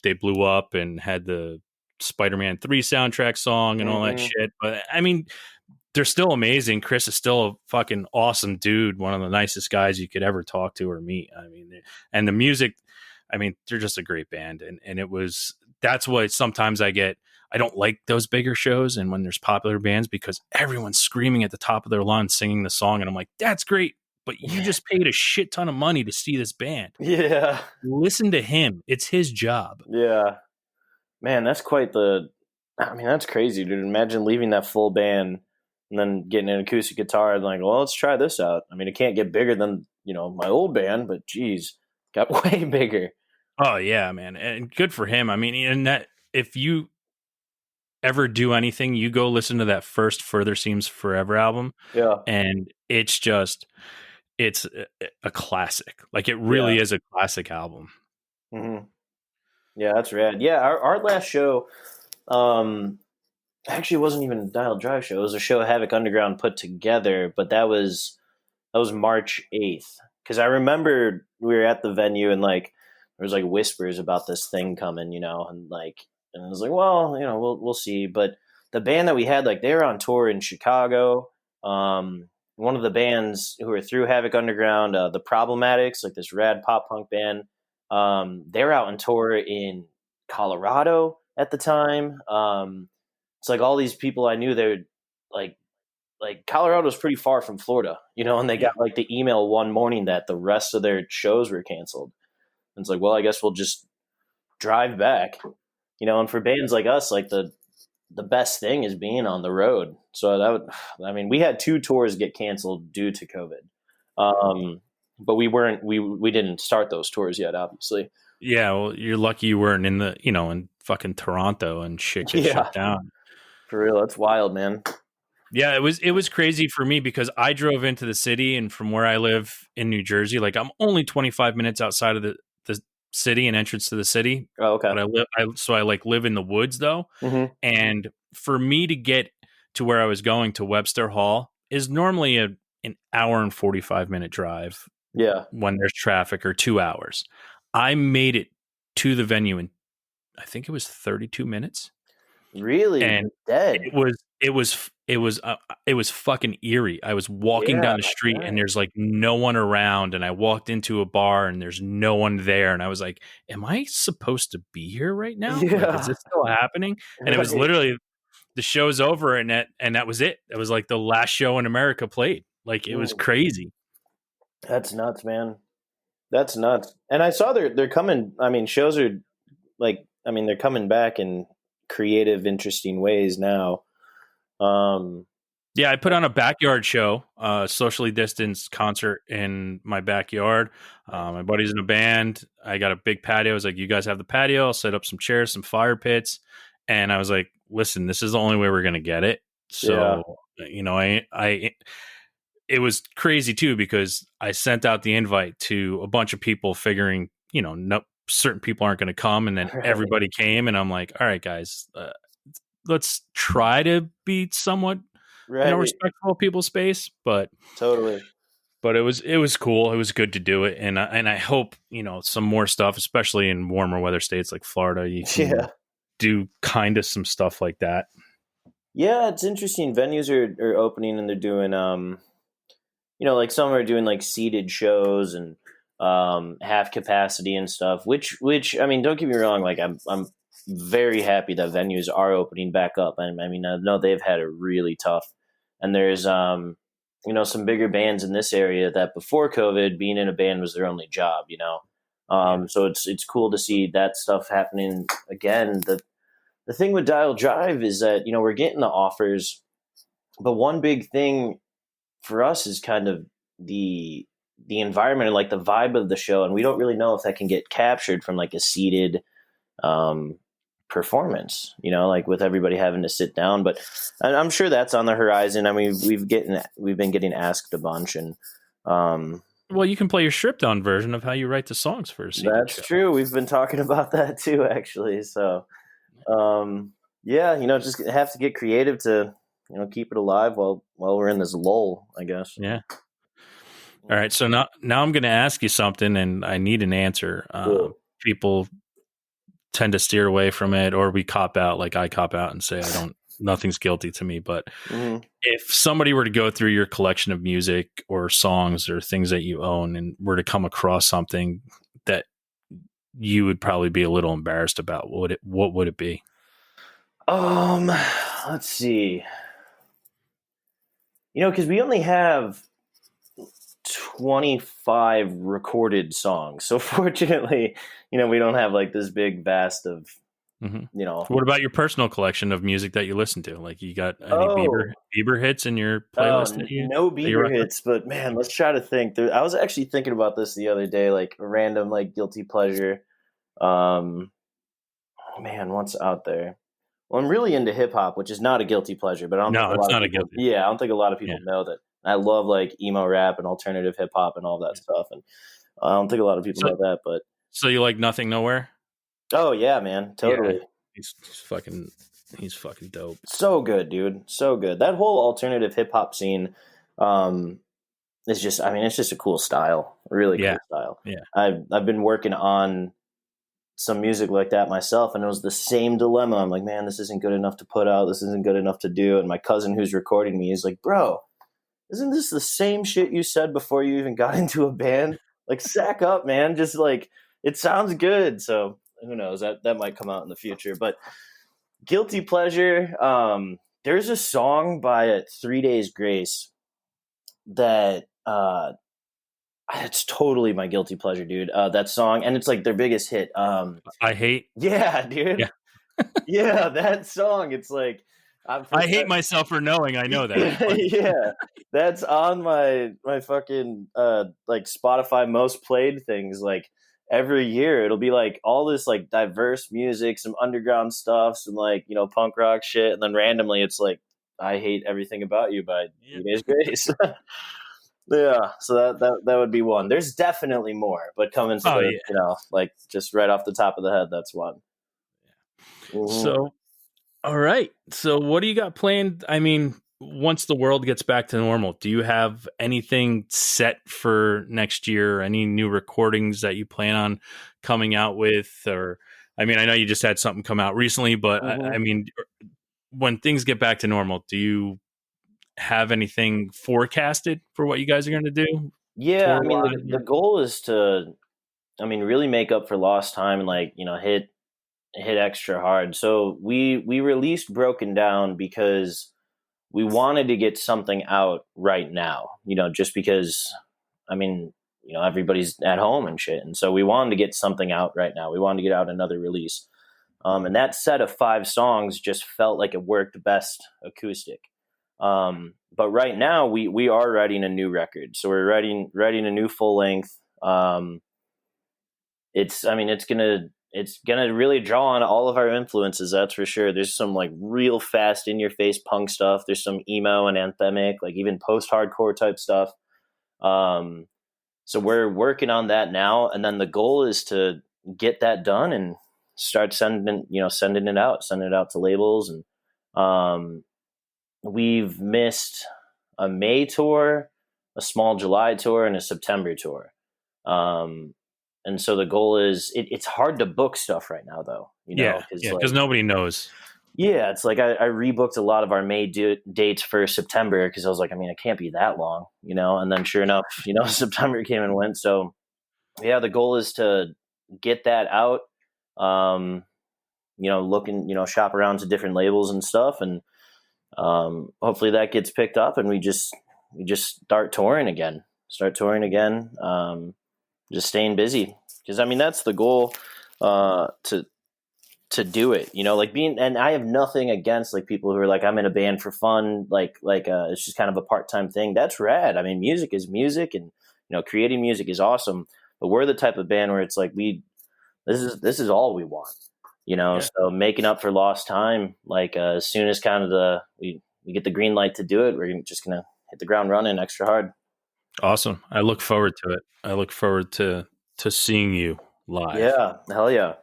they blew up and had the Spider-Man 3 soundtrack song and all that shit. But I mean, they're still amazing. Chris is still a fucking awesome dude, one of the nicest guys you could ever talk to or meet. I mean, and the music, I mean, they're just a great band, and that's what sometimes I don't like those bigger shows and when there's popular bands, because everyone's screaming at the top of their lungs singing the song, and I'm like, that's great but you just paid a shit ton of money to see this band.
Yeah.
Listen to him. It's his job.
Yeah. Man, that's that's crazy, dude. Imagine leaving that full band and then getting an acoustic guitar and like, well, let's try this out. I mean, it can't get bigger than, my old band, but geez, got way bigger.
Oh yeah, man. And good for him. I mean, and that if you ever do anything, you go listen to that first Further Seems Forever album.
Yeah.
And it's a classic. Like it really is a classic album.
Mm-hmm. Yeah, that's rad. Yeah, our last show, actually wasn't even a Dial Drive show. It was a show Havoc Underground put together, but that was March 8th. Because I remember we were at the venue and like there was like whispers about this thing coming, and I was like, well, we'll see. But the band that we had, like, they were on tour in Chicago. One of the bands who were through Havoc Underground, the Problematics, like this rad pop punk band, they were out on tour in Colorado at the time. It's like all these people I knew, they're like Colorado's pretty far from Florida, and they got like the email one morning that the rest of their shows were canceled. And it's like, well, I guess we'll just drive back, and for bands like us, like the best thing is being on the road. So we had 2 tours get canceled due to COVID. But we didn't start those tours yet, obviously.
Yeah. Well, you're lucky you weren't in fucking Toronto and shit gets shut down.
For real. That's wild, man.
Yeah, it was crazy for me because I drove into the city, and from where I live in New Jersey, like I'm only 25 minutes outside of the city and entrance to the city.
Oh, okay.
But I live in the woods though.
Mm-hmm.
And for me to get to where I was going to Webster Hall is normally an hour and 45-minute drive.
Yeah.
When there's traffic, or 2 hours. I made it to the venue in, I think it was 32 minutes.
Really?
And
dead.
It was fucking eerie. I was walking down the street and there's like no one around, and I walked into a bar and there's no one there, and I was like, am I supposed to be here right now?
Yeah.
Like, is this still happening? And it was literally, the show's over, and that was it. It was like the last show in America played. Like, it was crazy.
That's nuts, man. That's nuts. And I saw they're coming. I mean, shows are they're coming back in creative, interesting ways now.
Yeah, I put on a backyard show, socially distanced concert in my backyard. My buddy's in a band. I got a big patio. I was like, you guys have the patio. I'll set up some chairs, some fire pits. And I was like, listen, this is the only way we're going to get it. So, it was crazy too, because I sent out the invite to a bunch of people figuring, certain people aren't going to come. And then everybody came, and I'm like, all right, guys, let's try to be somewhat respectful of people's space, but
totally.
But it was cool. It was good to do it, and I hope some more stuff, especially in warmer weather states like Florida, you can do kind of some stuff like that.
Yeah, it's interesting. Venues are opening, and they're doing like some are doing like seated shows and half capacity and stuff. Which I mean, don't get me wrong. Like I'm very happy that venues are opening back up. I mean, I know they've had it really tough. And there's, some bigger bands in this area that before COVID, being in a band was their only job, So it's cool to see that stuff happening again. The thing with Dial Drive is that, we're getting the offers, but one big thing for us is kind of the environment and like the vibe of the show. And we don't really know if that can get captured from like a seated, performance, like with everybody having to sit down, but I'm sure that's on the horizon. I mean, we've been getting asked a bunch, and
well, you can play your stripped down version of how you write the songs for a seated
that's
show.
True. We've been talking about that too, actually. So, just have to get creative to, keep it alive while we're in this lull, I guess.
Yeah. All right. So now I'm going to ask you something, and I need an answer.
Cool.
People tend to steer away from it, or we cop out, like I cop out and say nothing's guilty to me. But if somebody were to go through your collection of music or songs or things that you own and were to come across something that you would probably be a little embarrassed about, what would it be?
Let's see. Because we only have 25 recorded songs. So fortunately, we don't have like this big vast of,
What about your personal collection of music that you listen to? Like, you got any
Oh.
Bieber hits in your playlist?
No
that you
Bieber
rock with?
hits, but man, let's try to think. I was actually thinking about this the other day, like a random like guilty pleasure. Man, what's out there? Well, I'm really into hip hop, which is not a guilty pleasure, but I don't think
No,
a
it's
lot of
not a
people.
guilty.
Yeah, I don't think a lot of people
Yeah.
know that. I love like emo rap and alternative hip hop and all that stuff, and I don't think a lot of people know that. But
So you like Nothing Nowhere?
oh yeah, man, totally.
Yeah. He's fucking dope.
So good, dude. So good. That whole alternative hip hop scene, is just. I mean, it's just a cool style. Really cool style.
Yeah.
I've been working on some music like that myself, and it was the same dilemma. I'm like, man, this isn't good enough to put out. This isn't good enough to do. And my cousin who's recording me is like, bro, isn't this the same shit you said before you even got into a band? Like, sack up, man. Just like, it sounds good. So who knows? That might come out in the future. But guilty pleasure. There's a song by 3 Days Grace that it's totally my guilty pleasure, dude. That song, and it's like their biggest hit.
I Hate.
Yeah, dude.
Yeah.
Yeah, that song. It's like
I hate myself for knowing I know that.
Yeah, that's on my fucking like Spotify most played things. Like every year, it'll be like all this like diverse music, some underground stuff, some like punk rock shit, and then randomly it's like I Hate Everything About You by 3 Days Grace. Yeah, so that would be one. There's definitely more, but coming to like just right off the top of the head, that's one. Mm-hmm.
So, all right. So, what do you got planned? I mean, once the world gets back to normal, do you have anything set for next year? Any new recordings that you plan on coming out with? Or, I mean, I know you just had something come out recently, but I mean, when things get back to normal, do you have anything forecasted for what you guys are going to do?
Yeah, I mean, the goal is to, really make up for lost time and like hit extra hard. So we released Broken Down because we wanted to get something out right now. Just because, everybody's at home and shit, and so we wanted to get something out right now. We wanted to get out another release, and that set of 5 songs just felt like it worked best acoustic. But right now we are writing a new record. So we're writing a new full length. It's gonna really draw on all of our influences. That's for sure. There's some like real fast in your face punk stuff. There's some emo and anthemic, like even post-hardcore type stuff. So we're working on that now. And then the goal is to get that done and start sending it out to labels. And, we've missed a May tour, a small July tour, and a September tour. And so the goal is it's hard to book stuff right now, though.
Because nobody knows.
Yeah, it's like I rebooked a lot of our May dates for September because I was like, it can't be that long, And then sure enough, September came and went. So yeah, the goal is to get that out. Shop around to different labels and stuff, and hopefully that gets picked up and we just start touring again, just staying busy. Cause that's the goal, to do it, and I have nothing against like people who are like, I'm in a band for fun. It's just kind of a part-time thing. That's rad. Music is music, and, creating music is awesome, but we're the type of band where it's like, this is all we want. So making up for lost time, as soon as kind of we get the green light to do it, we're just going to hit the ground running extra hard.
Awesome. I look forward to it. I look forward to seeing you live.
Yeah. Hell yeah.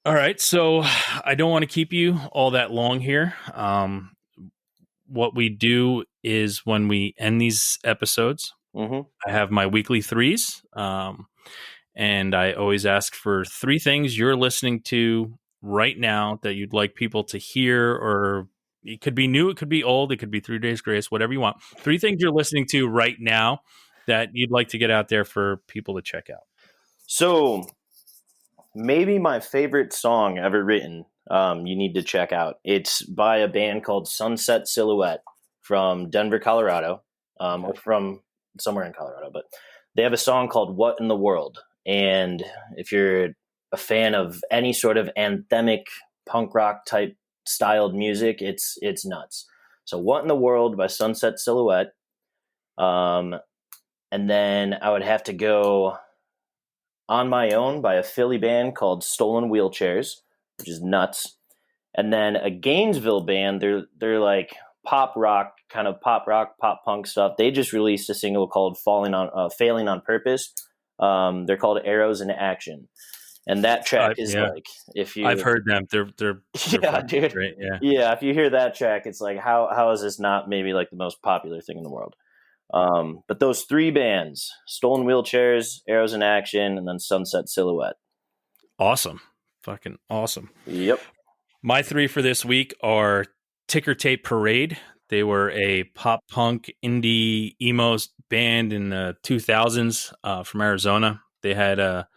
All right. So I don't want to keep you all that long here. What we do is when we end these episodes, I have my weekly threes. And I always ask for 3 things you're listening to right now that you'd like people to hear, or it could be new, it could be old, it could be 3 Days Grace, whatever you want. 3 things you're listening to right now that you'd like to get out there for people to check out.
So maybe my favorite song ever written, you need to check out. It's by a band called Sunset Silhouette from Denver, Colorado, or from somewhere in Colorado, but they have a song called "What in the World." And if you're a fan of any sort of anthemic punk rock type styled music, it's nuts. So "What in the World" by Sunset Silhouette. And then I would have to go "On My Own" by a Philly band called Stolen Wheelchairs, which is nuts. And then a Gainesville band, they're like pop rock, pop punk stuff. They just released a single called Failing on Purpose. They're called Arrows in Action. And that track is like, if you,
I've heard them. They're
yeah, dude.
Great. Yeah.
Yeah. If you hear that track, it's like, how is this not maybe like the most popular thing in the world? But those three bands, Stolen Wheelchairs, Arrows in Action, and then Sunset Silhouette.
Awesome. Fucking awesome.
Yep.
My three for this week are Ticker Tape Parade. They were a pop punk indie emo band in the 2000s from Arizona. They had a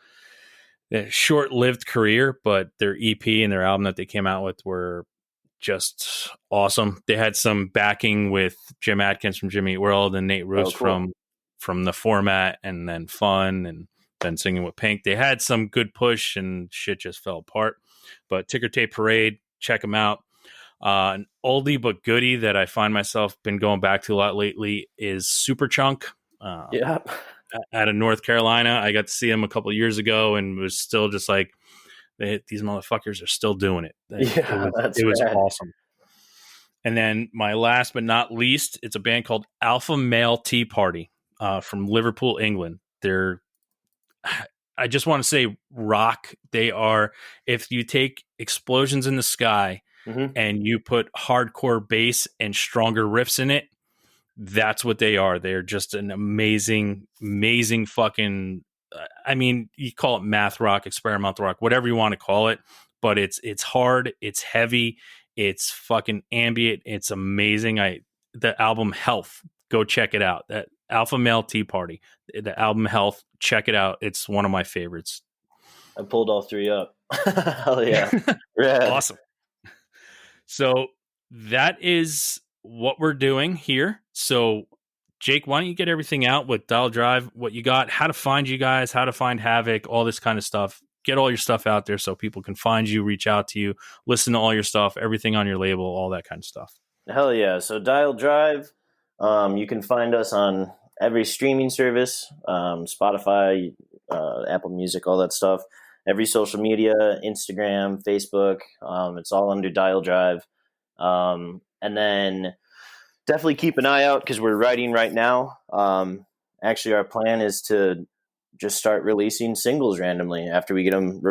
short-lived career, but their EP and their album that they came out with were just awesome. They had some backing with Jim Adkins from Jimmy Eat World and Nate Roos from The Format, and then Fun, and then Singing with Pink. They had some good push, and shit just fell apart. But Ticker Tape Parade, check them out. An oldie but goodie that I find myself been going back to a lot lately is Superchunk.
Yeah.
Out of North Carolina. I got to see them a couple of years ago and was still just like, these motherfuckers are still doing it. It was awesome. And then my last but not least, it's a band called Alpha Male Tea Party from Liverpool, England. I just want to say rock. They are, if you take Explosions in the Sky and you put hardcore bass and stronger riffs in it, that's what they are. They're just an amazing, amazing fucking, I mean, you call it math rock, experimental rock, whatever you want to call it, but it's hard, it's heavy, it's fucking ambient, it's amazing. The album Health, go check it out. That Alpha Male Tea Party, the album Health, check it out. It's one of my favorites.
I pulled all three up. Hell yeah.
Awesome. So that is what we're doing here. So Jake, why don't you get everything out with Dial Drive, what you got, how to find you guys, how to find Havoc, all this kind of stuff. Get all your stuff out there so people can find you, reach out to you, listen to all your stuff, everything on your label, all that kind of stuff.
Hell yeah. So Dial Drive, you can find us on every streaming service, Spotify, Apple Music, all that stuff. Every social media, Instagram, Facebook, it's all under Dial Drive. And then definitely keep an eye out because we're writing right now. Actually, our plan is to just start releasing singles randomly after we get them,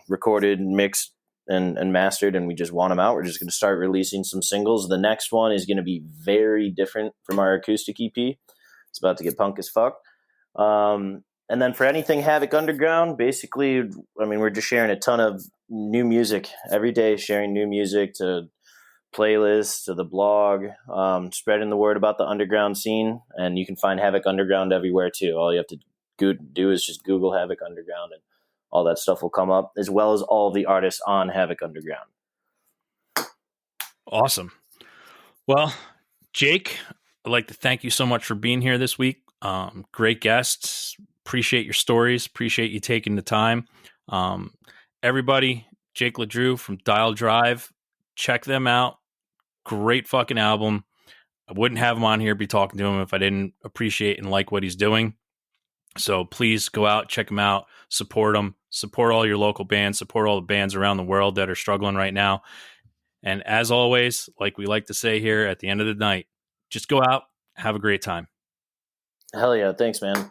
recorded, mixed, and mastered, and we just want them out. We're just going to start releasing some singles. The next one is going to be very different from our acoustic EP. It's about to get punk as fuck. And then for anything Havoc Underground, basically, I mean, we're just sharing a ton of new music every day, sharing new music to playlists, to the blog, spreading the word about the underground scene. And you can find Havoc Underground everywhere too. All you have to do is just Google Havoc Underground and all that stuff will come up, as well as all the artists on Havoc Underground.
Awesome. Well, Jake, I'd like to thank you so much for being here this week. Great guests. Appreciate your stories. Appreciate you taking the time. Everybody, Jake LeDrew from Dial Drive, check them out. Great fucking album. I wouldn't have him on here, be talking to him if I didn't appreciate and like what he's doing. So please go out, check him out, support him, support all your local bands, support all the bands around the world that are struggling right now. And as always, like we like to say here at the end of the night, just go out, have a great time.
Hell yeah. Thanks, man.